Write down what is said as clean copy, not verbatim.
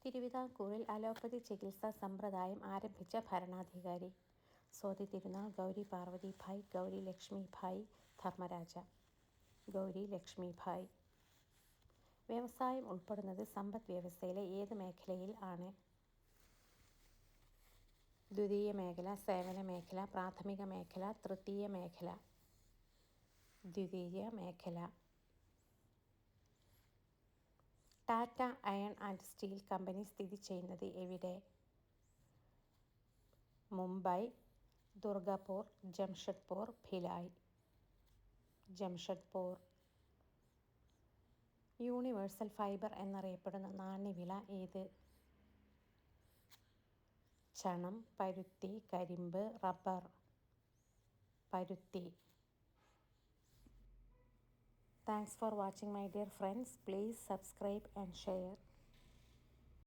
തിരുവിതാംകൂറിൽ അലോപ്പതി ചികിത്സാ സമ്പ്രദായം ആരംഭിച്ച ഭരണാധികാരി. സ്വാതി തിരുനാൾ, ഗൗരി പാർവതിഭായ്, ഗൗരി ലക്ഷ്മിഭായ് ധർമ്മരാജ. ഗൗരി ലക്ഷ്മിഭായ്. വ്യവസായം ഉൾപ്പെടുന്നത് സമ്പദ് വ്യവസ്ഥയിലെ ഏത് മേഖലയിൽ ആണ്? ദ്വിതീയ മേഖല, സേവന മേഖല, പ്രാഥമിക മേഖല, തൃതീയ മേഖല. ദ്വിതീയ മേഖല. Tata iron and steel company സ്ഥിതി ചെയ്യുന്നത് എവിടെ? മുംബൈ, ദുർഗാപൂർ, ജംഷഡ്പൂർ, ഭിലായ്. ജംഷഡ്പൂർ. യൂണിവേഴ്സൽ ഫൈബർ എന്നറിയപ്പെടുന്ന നാണ്യവിള ഏത്? ചണം, പരുത്തി, കരിമ്പ്, റബ്ബർ. പരുത്തി. Thanks for watching my dear friends. Please subscribe and share.